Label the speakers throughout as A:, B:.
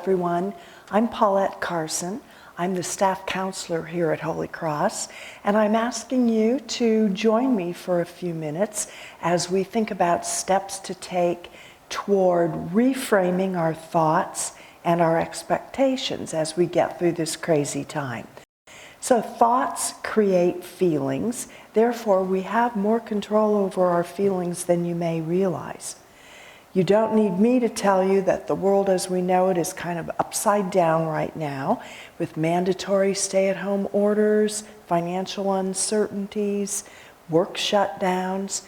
A: everyone. I'm Paulette Carson. I'm the staff counselor here at Holy Cross, and I'm asking you to join me for a few minutes as we think about steps to take toward reframing our thoughts and our expectations as we get through this crazy time. So thoughts create feelings, therefore we have more control over our feelings than you may realize. You don't need me to tell you that the world as we know it is kind of upside down right now with mandatory stay-at-home orders, financial uncertainties, work shutdowns.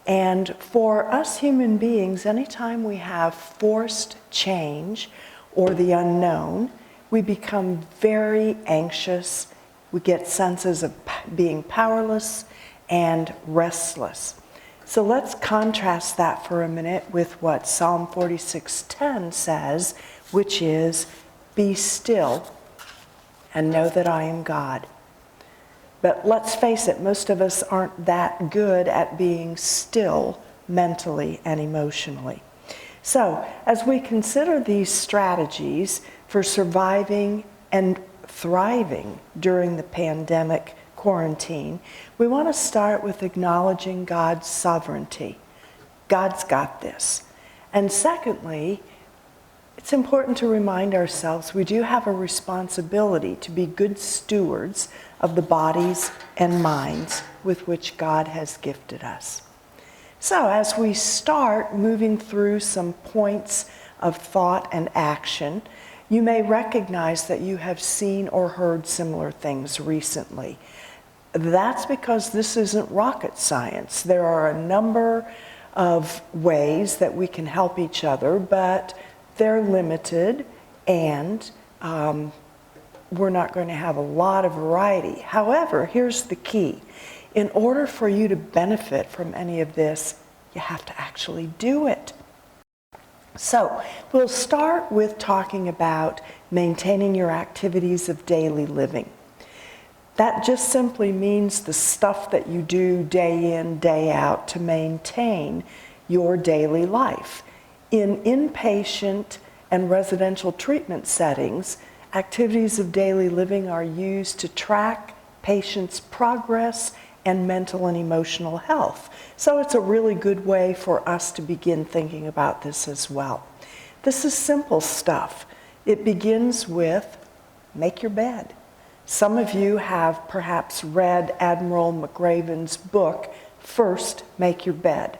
A: And for us human beings, anytime we have forced change or the unknown, we become very anxious. We get senses of being powerless and restless. So let's contrast that for a minute with what Psalm 46:10 says, which is, "Be still and know that I am God." But let's face it, most of us aren't that good at being still mentally and emotionally. So as we consider these strategies for surviving and thriving during the pandemic quarantine, we want to start with acknowledging God's sovereignty. God's got this. And secondly, it's important to remind ourselves we do have a responsibility to be good stewards of the bodies and minds with which God has gifted us. So as we start moving through some points of thought and action, you may recognize that you have seen or heard similar things recently. That's because this isn't rocket science. There are a number of ways that we can help each other, but they're limited and we're not going to have a lot of variety. However, here's the key. In order for you to benefit from any of this, you have to actually do it. So we'll start with talking about maintaining your activities of daily living. That just simply means the stuff that you do day in, day out to maintain your daily life. In inpatient and residential treatment settings, activities of daily living are used to track patients' progress and mental and emotional health. So it's a really good way for us to begin thinking about this as well. This is simple stuff. It begins with make your bed. Some of you have perhaps read Admiral McRaven's book, First Make Your Bed.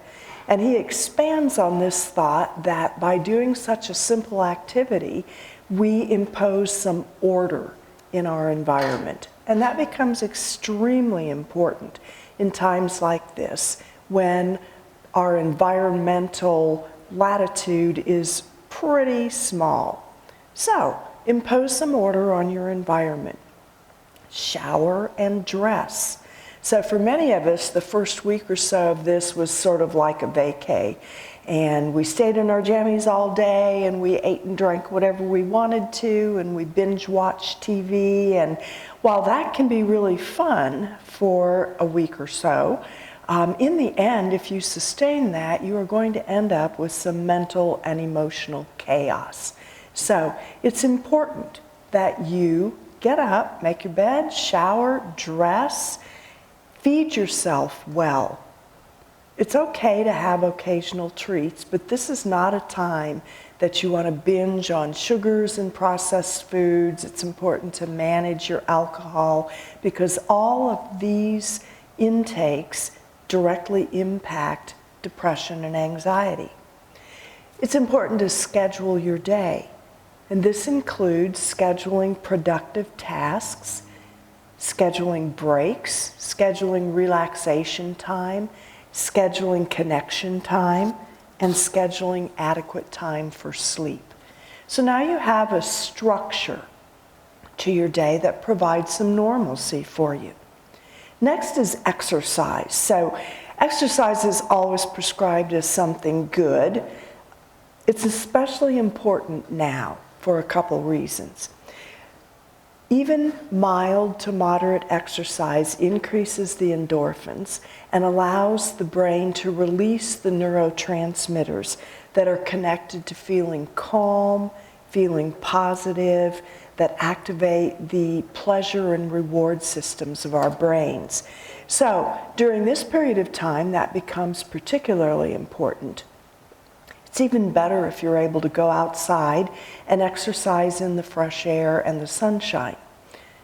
A: And he expands on this thought that by doing such a simple activity, we impose some order in our environment. And that becomes extremely important in times like this, when our environmental latitude is pretty small. So, impose some order on your environment. Shower and dress. So for many of us, the first week or so of this was sort of like a vacay. And we stayed in our jammies all day, and we ate and drank whatever we wanted to, and we binge watched TV. And while that can be really fun for a week or so, in the end, if you sustain that, you are going to end up with some mental and emotional chaos. So it's important that you get up, make your bed, shower, dress, feed yourself well. It's okay to have occasional treats, but this is not a time that you want to binge on sugars and processed foods. It's important to manage your alcohol because all of these intakes directly impact depression and anxiety. It's important to schedule your day, and this includes scheduling productive tasks, scheduling breaks, scheduling relaxation time, scheduling connection time, and scheduling adequate time for sleep. So now you have a structure to your day that provides some normalcy for you. Next is exercise. So exercise is always prescribed as something good. It's especially important now for a couple reasons. Even mild to moderate exercise increases the endorphins and allows the brain to release the neurotransmitters that are connected to feeling calm, feeling positive, that activate the pleasure and reward systems of our brains. So during this period of time, that becomes particularly important. It's even better if you're able to go outside and exercise in the fresh air and the sunshine.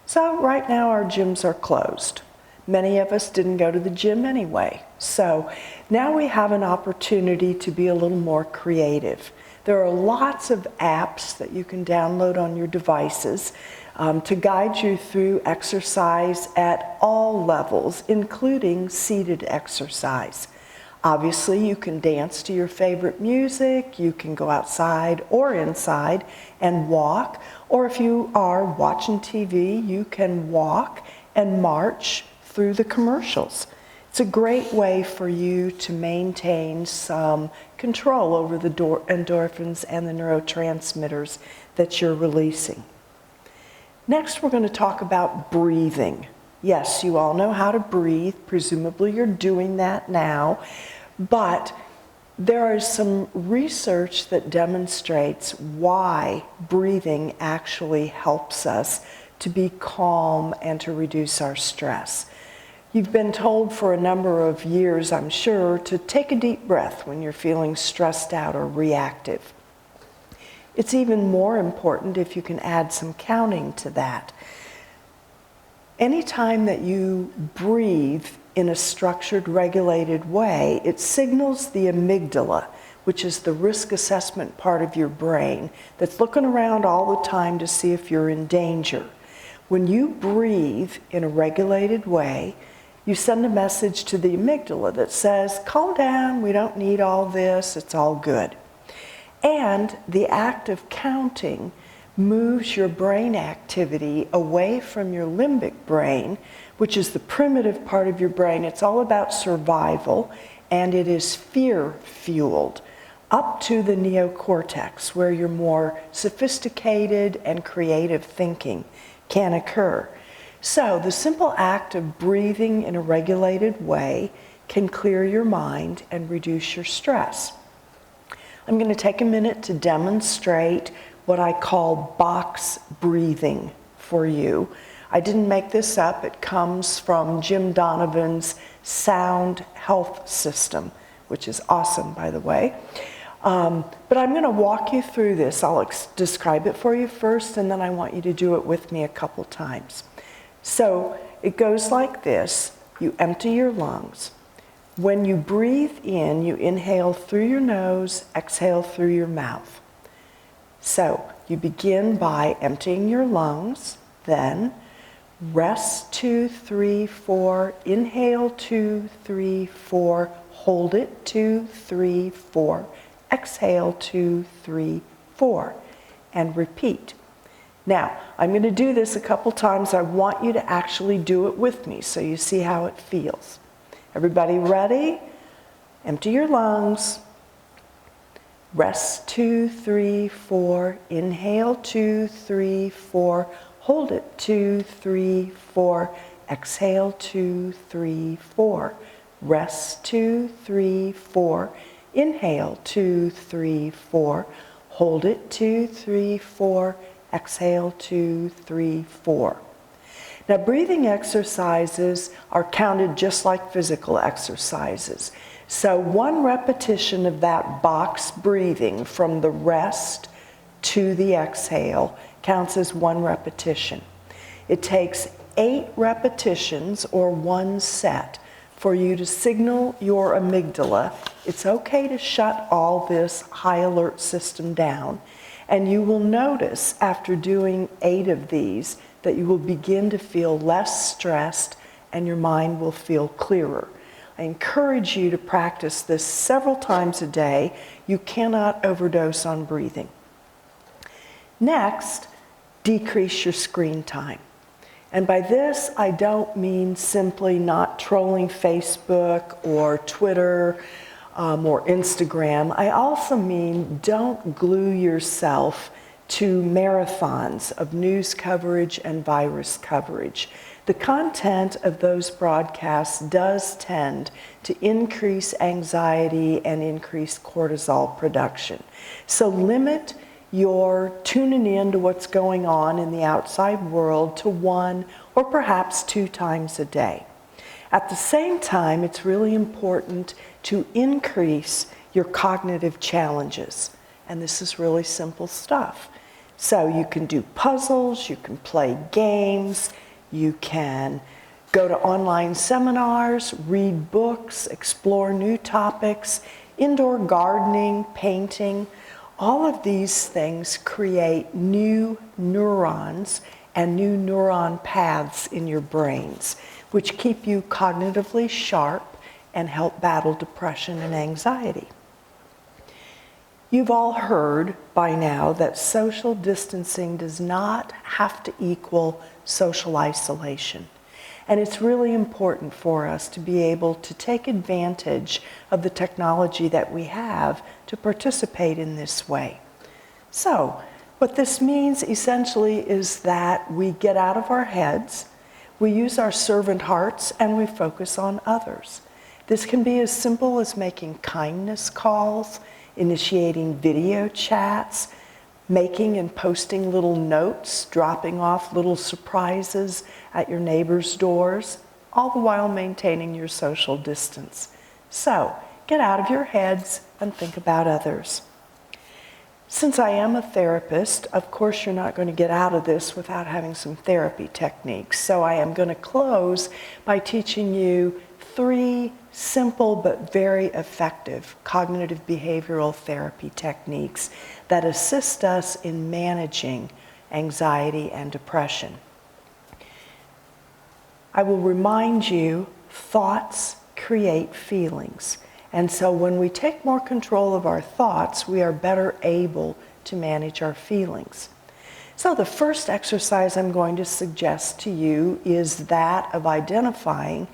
A: So right now our gyms are closed. Many of us didn't go to the gym anyway. So now we have an opportunity to be a little more creative. There are lots of apps that you can download on your devices to guide you through exercise at all levels, including seated exercise. Obviously, you can dance to your favorite music, you can go outside or inside and walk, or if you are watching TV, you can walk and march through the commercials. It's a great way for you to maintain some control over the endorphins and the neurotransmitters that you're releasing. Next, we're going to talk about breathing. Yes, you all know how to breathe. Presumably you're doing that now. But there is some research that demonstrates why breathing actually helps us to be calm and to reduce our stress. You've been told for a number of years, I'm sure, to take a deep breath when you're feeling stressed out or reactive. It's even more important if you can add some counting to that. Anytime that you breathe in a structured, regulated way, it signals the amygdala, which is the risk assessment part of your brain that's looking around all the time to see if you're in danger. When you breathe in a regulated way, you send a message to the amygdala that says, calm down, we don't need all this, it's all good. And the act of counting moves your brain activity away from your limbic brain, which is the primitive part of your brain. It's all about survival, and it is fear-fueled, up to the neocortex, where your more sophisticated and creative thinking can occur. So the simple act of breathing in a regulated way can clear your mind and reduce your stress. I'm going to take a minute to demonstrate what I call box breathing for you. I didn't make this up. It comes from Jim Donovan's Sound Health System, which is awesome, by the way. But I'm going to walk you through this. I'll describe it for you first, and then I want you to do it with me a couple times. So it goes like this. You empty your lungs. When you breathe in, you inhale through your nose, exhale through your mouth. So you begin by emptying your lungs, then rest 2, 3, 4, inhale 2, 3, 4, hold it 2, 3, 4, exhale 2, 3, 4, and repeat. Now, I'm going to do this a couple times. I want you to actually do it with me so you see how it feels. Everybody ready? Empty your lungs. Rest 2, 3, 4. Inhale 2, 3, 4. Hold it 2, 3, 4. Exhale 2, 3, 4. Rest 2, 3, 4. Inhale 2, 3, 4. Hold it 2, 3, 4. Exhale 2, 3, 4. Now, breathing exercises are counted just like physical exercises. So one repetition of that box breathing from the rest to the exhale counts as one repetition. It takes 8 repetitions or one set for you to signal your amygdala it's okay to shut all this high alert system down. And you will notice after doing 8 of these that you will begin to feel less stressed and your mind will feel clearer. I encourage you to practice this several times a day. You cannot overdose on breathing. Next, decrease your screen time. And by this, I don't mean simply not trolling Facebook or Twitter or Instagram. I also mean don't glue yourself to marathons of news coverage and virus coverage. The content of those broadcasts does tend to increase anxiety and increase cortisol production. So limit you're tuning in to what's going on in the outside world to 1 or perhaps 2 times a day. At the same time, it's really important to increase your cognitive challenges. And this is really simple stuff. So you can do puzzles, you can play games, you can go to online seminars, read books, explore new topics, indoor gardening, painting. All of these things create new neurons and new neuron paths in your brains, which keep you cognitively sharp and help battle depression and anxiety. You've all heard by now that social distancing does not have to equal social isolation. And it's really important for us to be able to take advantage of the technology that we have to participate in this way. So, what this means essentially is that we get out of our heads, we use our servant hearts, and we focus on others. This can be as simple as making kindness calls, initiating video chats, making and posting little notes, dropping off little surprises at your neighbors' doors, all the while maintaining your social distance. So, get out of your heads and think about others. Since I am a therapist, of course you're not going to get out of this without having some therapy techniques. So I am going to close by teaching you 3 simple but very effective cognitive behavioral therapy techniques that assist us in managing anxiety and depression. I will remind you, thoughts create feelings. And so when we take more control of our thoughts, we are better able to manage our feelings. So the first exercise I'm going to suggest to you is that of identifying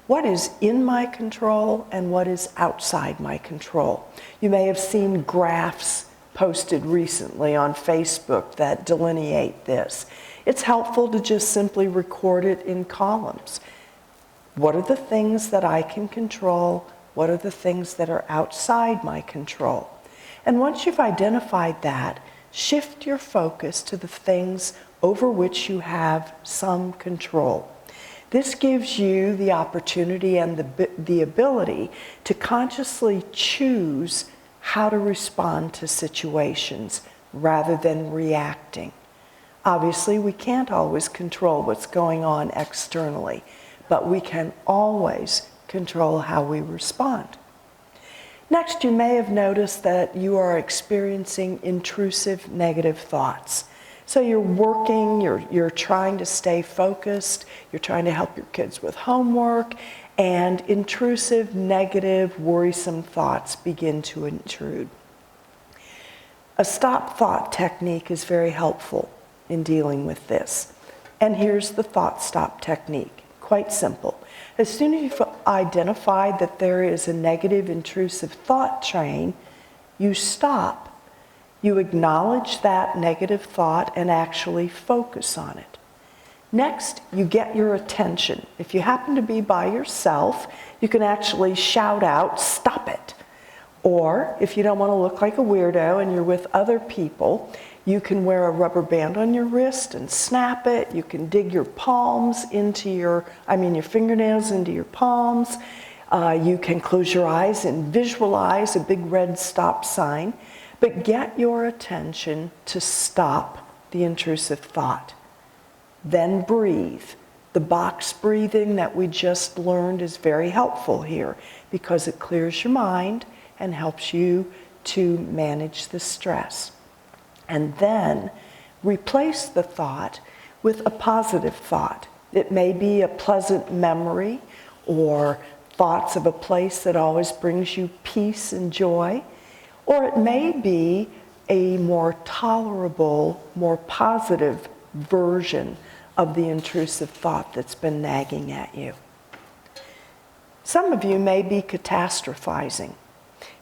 A: what is in my control and what is outside my control. You may have seen graphs posted recently on Facebook that delineate this. It's helpful to just simply record it in columns. What are the things that I can control? What are the things that are outside my control? And once you've identified that, shift your focus to the things over which you have some control. This gives you the opportunity and the ability to consciously choose how to respond to situations rather than reacting. Obviously, we can't always control what's going on externally, but we can always control how we respond. Next, you may have noticed that you are experiencing intrusive negative thoughts. So you're working, you're trying to stay focused, you're trying to help your kids with homework, and intrusive, negative, worrisome thoughts begin to intrude. A stop thought technique is very helpful in dealing with this. And here's the thought stop technique. Quite simple. As soon as you've identified that there is a negative, intrusive thought train, you stop. You acknowledge that negative thought and actually focus on it. Next, you get your attention. If you happen to be by yourself, you can actually shout out, "Stop it." Or if you don't want to look like a weirdo and you're with other people, you can wear a rubber band on your wrist and snap it. You can dig your palms into your fingernails into your palms. You can close your eyes and visualize a big red stop sign. But get your attention to stop the intrusive thought. Then breathe. The box breathing that we just learned is very helpful here because it clears your mind and helps you to manage the stress. And then replace the thought with a positive thought. It may be a pleasant memory or thoughts of a place that always brings you peace and joy. Or it may be a more tolerable, more positive version of the intrusive thought that's been nagging at you. Some of you may be catastrophizing.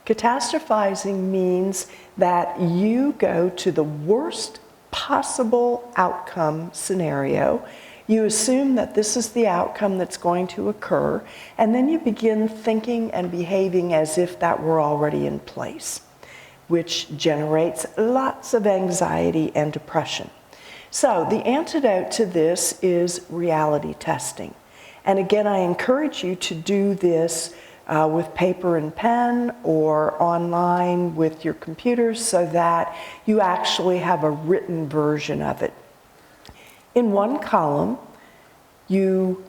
A: Catastrophizing means that you go to the worst possible outcome scenario. You assume that this is the outcome that's going to occur, and then you begin thinking and behaving as if that were already in place. which generates lots of anxiety and depression. So the antidote to this is reality testing. And again, I encourage you to do this with paper and pen or online with your computers so that you actually have a written version of it. In one column, you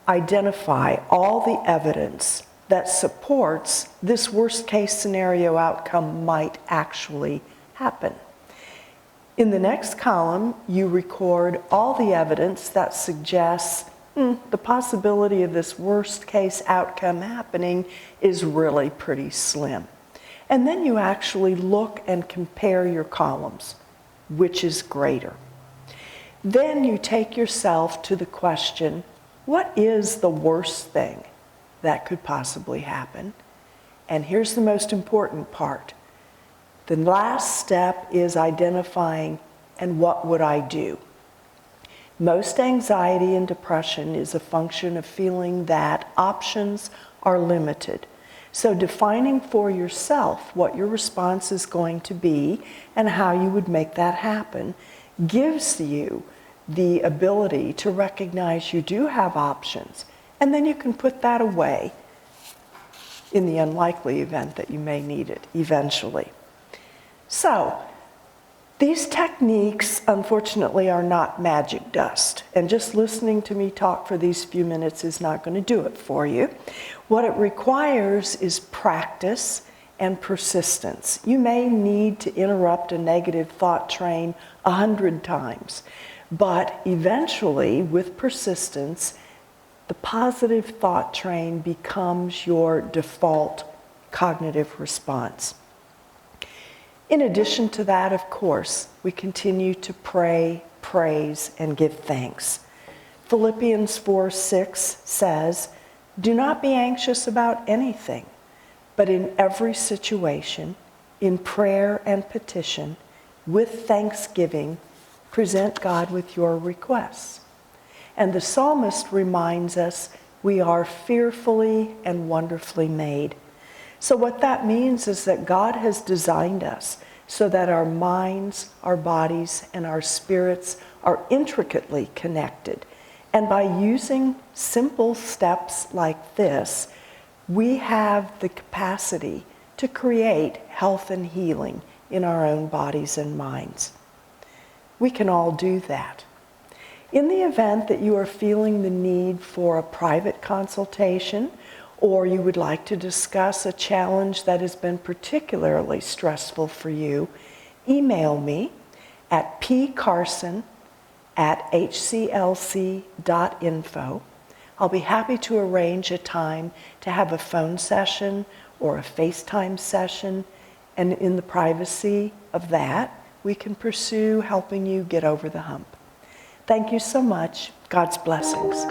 A: identify all the evidence that supports this worst case scenario outcome might actually happen. In the next column, you record all the evidence that suggests the possibility of this worst case outcome happening is really pretty slim. And then you actually look and compare your columns, which is greater. Then you take yourself to the question, what is the worst thing that could possibly happen? And here's the most important part. The last step is identifying, and what would I do? Most anxiety and depression is a function of feeling that options are limited. So defining for yourself what your response is going to be and how you would make that happen gives you the ability to recognize you do have options, and then you can put that away in the unlikely event that you may need it eventually. So, these techniques, unfortunately, are not magic dust, and just listening to me talk for these few minutes is not going to do it for you. What it requires is practice and persistence. You may need to interrupt a negative thought train 100 times, but eventually, with persistence, the positive thought train becomes your default cognitive response. In addition to that, of course, we continue to pray, praise, and give thanks. Philippians 4:6 says, "Do not be anxious about anything, but in every situation, in prayer and petition, with thanksgiving, present God with your requests." And the psalmist reminds us we are fearfully and wonderfully made. So what that means is that God has designed us so that our minds, our bodies, and our spirits are intricately connected. And by using simple steps like this, we have the capacity to create health and healing in our own bodies and minds. We can all do that. In the event that you are feeling the need for a private consultation, or you would like to discuss a challenge that has been particularly stressful for you, email me at pcarson@hclc.info. I'll be happy to arrange a time to have a phone session or a FaceTime session, and in the privacy of that, we can pursue helping you get over the hump. Thank you so much. God's blessings.